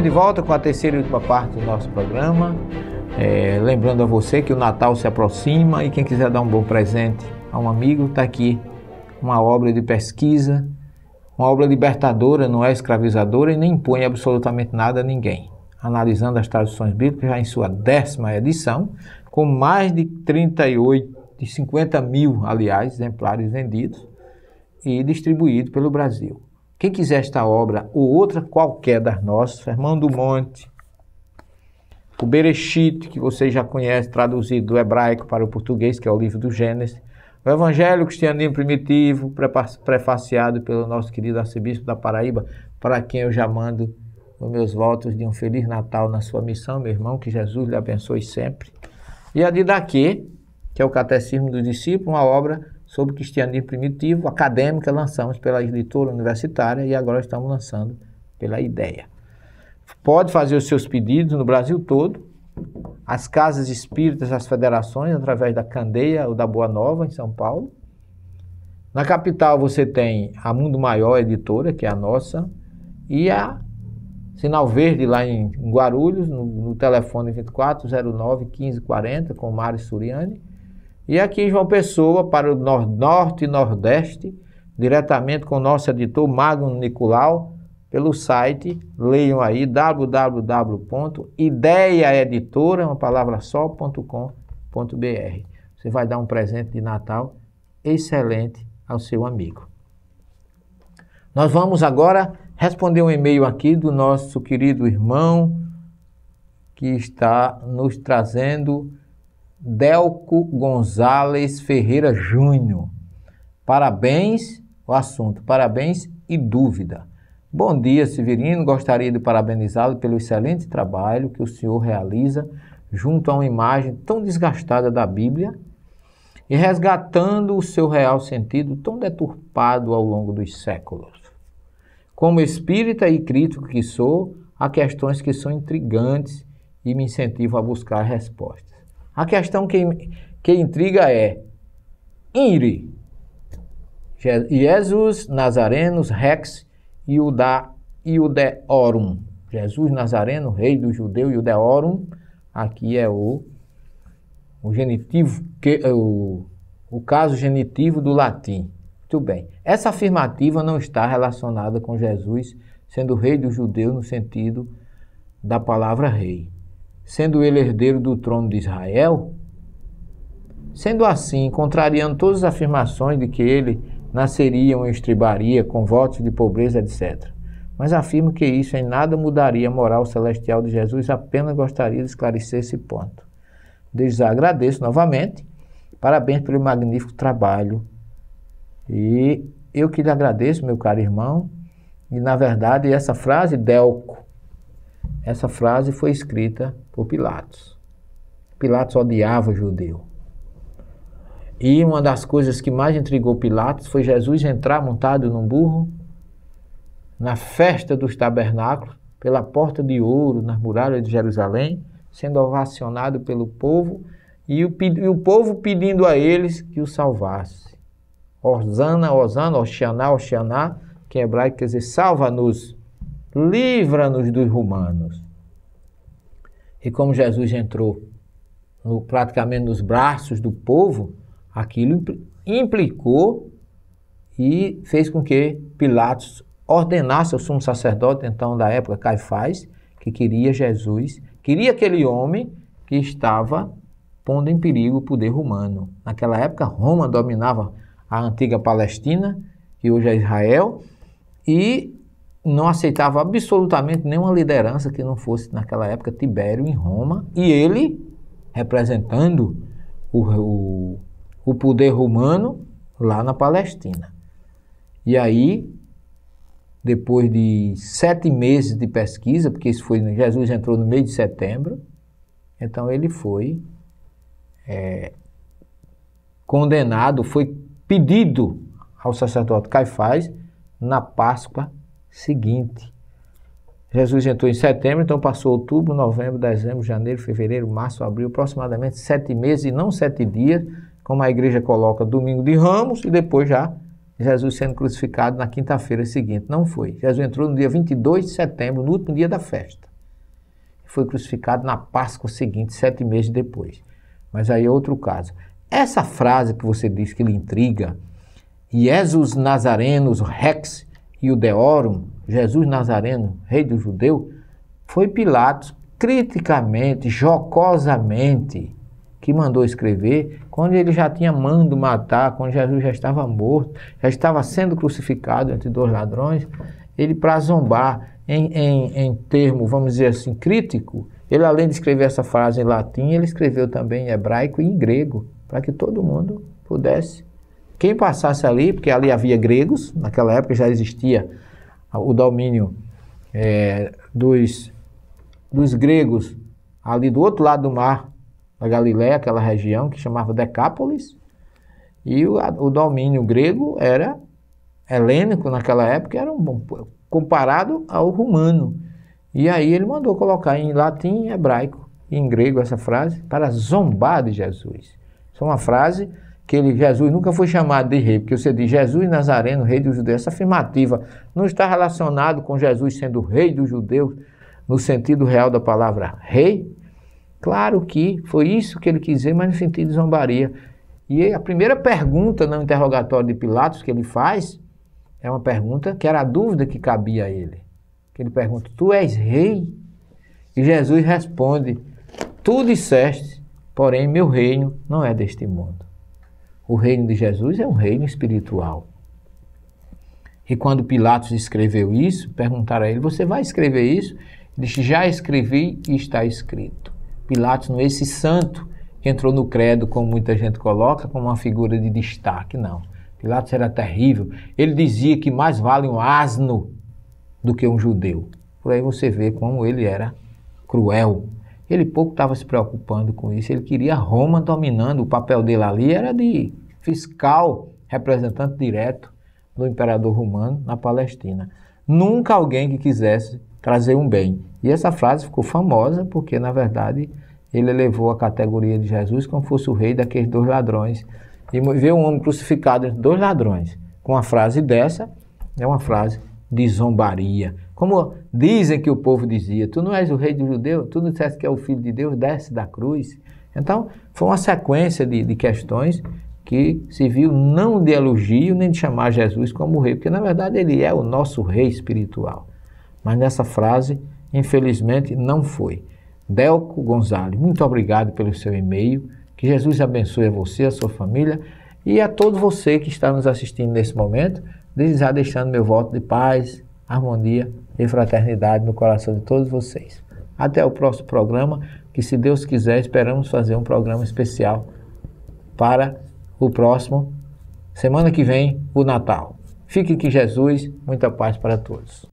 Estamos de volta com a terceira e última parte do nosso programa. Lembrando a você que o Natal se aproxima e quem quiser dar um bom presente a um amigo, está aqui uma obra de pesquisa, uma obra libertadora, não é escravizadora e nem impõe absolutamente nada a ninguém. Analisando as traduções bíblicas, já em sua 10ª edição, com mais de 50 mil, aliás, exemplares vendidos e distribuídos pelo Brasil. Quem quiser esta obra ou outra qualquer das nossas, Sermão do Monte, o Bereshit, que você já conhece, traduzido do hebraico para o português, que é o livro do Gênesis, o Evangelho Cristianismo Primitivo, prefaciado pelo nosso querido arcebispo da Paraíba, para quem eu já mando os meus votos de um Feliz Natal na sua missão, meu irmão, que Jesus lhe abençoe sempre. E a Didaquê, que é o Catecismo dos Discípulos, uma obra sobre cristianismo primitivo, acadêmica, lançamos pela editora universitária e agora estamos lançando pela Ideia. Pode fazer os seus pedidos no Brasil todo, as casas espíritas, as federações, através da Candeia ou da Boa Nova, em São Paulo. Na capital você tem a Mundo Maior Editora, que é a nossa, e a Sinal Verde, lá em Guarulhos, no telefone 2409-1540, com Mário Suriani. E aqui em João Pessoa, para o Norte e Nordeste, diretamente com o nosso editor Magno Nicolau, pelo site, leiam aí, www.ideiaeditora, uma palavra só.com.br. Você vai dar um presente de Natal excelente ao seu amigo. Nós vamos agora responder um e-mail aqui do nosso querido irmão, que está nos trazendo, Delco Gonzalez Ferreira Júnior. Parabéns, o assunto, parabéns e dúvida. Bom dia, Severino, gostaria de parabenizá-lo pelo excelente trabalho que o senhor realiza junto a uma imagem tão desgastada da Bíblia e resgatando o seu real sentido tão deturpado ao longo dos séculos. Como espírita e crítico que sou, há questões que são intrigantes e me incentivam a buscar respostas. A questão que intriga é INRI, Jesus Nazarenus Rex Iudeorum. Jesus Nazareno, rei do judeu, Iudeorum, aqui é o genitivo, o caso genitivo do latim. Muito bem. Essa afirmativa não está relacionada com Jesus sendo rei do judeu no sentido da palavra rei. Sendo ele herdeiro do trono de Israel, sendo assim, contrariando todas as afirmações de que ele nasceria em estribaria, com votos de pobreza, etc. Mas afirmo que isso em nada mudaria a moral celestial de Jesus, apenas gostaria de esclarecer esse ponto. Desde já agradeço novamente, parabéns pelo magnífico trabalho. E eu que lhe agradeço, meu caro irmão, e na verdade essa frase, Delco, essa frase foi escrita por Pilatos. Pilatos odiava o judeu. E uma das coisas que mais intrigou Pilatos foi Jesus entrar montado num burro na festa dos tabernáculos, pela porta de ouro, nas muralhas de Jerusalém, sendo ovacionado pelo povo, e o povo pedindo a eles que o salvasse. Osana, Osana, Oxaná, Oxaná, que em hebraico quer dizer salva-nos, livra-nos dos romanos. E como Jesus entrou praticamente nos braços do povo, aquilo implicou e fez com que Pilatos ordenasse ao sumo sacerdote, então da época Caifás, que queria Jesus, queria aquele homem que estava pondo em perigo o poder romano. Naquela época, Roma dominava a antiga Palestina, que hoje é Israel, e não aceitava absolutamente nenhuma liderança que não fosse, naquela época, Tibério em Roma, e ele, representando o poder romano lá na Palestina. E aí, depois de 7 meses de pesquisa, porque isso foi, Jesus entrou no mês de setembro, então ele foi condenado, foi pedido ao sacerdote Caifás na Páscoa seguinte. Jesus entrou em setembro, então passou outubro, novembro, dezembro, janeiro, fevereiro, março, abril, aproximadamente 7 meses e não 7 dias, como a igreja coloca domingo de Ramos, e depois já Jesus sendo crucificado na quinta-feira seguinte. Não foi. Jesus entrou no dia 22 de setembro, no último dia da festa. foi crucificado na Páscoa seguinte, 7 meses depois. Mas aí é outro caso. Essa frase que você diz que lhe intriga, Jesus Nazarenus Rex Iudeorum, Jesus Nazareno, rei do judeu, foi Pilatos criticamente, jocosamente, que mandou escrever, quando ele já tinha mando matar, quando Jesus já estava morto, já estava sendo crucificado entre 2 ladrões, ele, para zombar em termo, vamos dizer assim, crítico, ele, além de escrever essa frase em latim, ele escreveu também em hebraico e em grego, para que todo mundo pudesse. Quem passasse ali, porque ali havia gregos, naquela época já existia o domínio dos gregos ali do outro lado do mar, da Galiléia, aquela região que chamava Decápolis, e o domínio grego era helênico naquela época, era comparado ao romano. E aí ele mandou colocar em latim, em hebraico e em grego essa frase para zombar de Jesus. Isso é uma frase que Jesus nunca foi chamado de rei, porque você diz Jesus Nazareno, rei dos judeus. Essa afirmativa não está relacionado com Jesus sendo rei dos judeus no sentido real da palavra rei. Claro que foi isso que ele quis dizer, mas no sentido de zombaria. E a primeira pergunta no interrogatório de Pilatos que ele faz é uma pergunta que era a dúvida que cabia a ele. Que ele pergunta, tu és rei? E Jesus responde, tu disseste, porém meu reino não é deste mundo. O reino de Jesus é um reino espiritual. E quando Pilatos escreveu isso, perguntaram a ele, você vai escrever isso? Ele disse, já escrevi e está escrito. Pilatos não é esse santo que entrou no credo, como muita gente coloca, como uma figura de destaque, não. Pilatos era terrível. Ele dizia que mais vale um asno do que um judeu. Por aí você vê como ele era cruel. Ele pouco estava se preocupando com isso. Ele queria Roma dominando. O papel dele ali era de fiscal, representante direto do imperador romano na Palestina. Nunca alguém que quisesse trazer um bem. E essa frase ficou famosa porque, na verdade, ele elevou a categoria de Jesus como fosse o rei daqueles 2 ladrões. E ver um homem crucificado entre 2 ladrões com uma frase dessa, é uma frase de zombaria. Como dizem que o povo dizia, tu não és o rei do judeu, tu não disseste que é o filho de Deus, desce da cruz. Então, foi uma sequência de questões que serviu não de elogio, nem de chamar Jesus como rei, porque na verdade ele é o nosso rei espiritual. Mas nessa frase, infelizmente, não foi. Delco Gonzalez, muito obrigado pelo seu e-mail. Que Jesus abençoe a você, a sua família e a todo você que está nos assistindo nesse momento, desde já deixando meu voto de paz, harmonia e fraternidade no coração de todos vocês. Até o próximo programa, que se Deus quiser, esperamos fazer um programa especial para o próximo, semana que vem, o Natal. Fique com Jesus, muita paz para todos.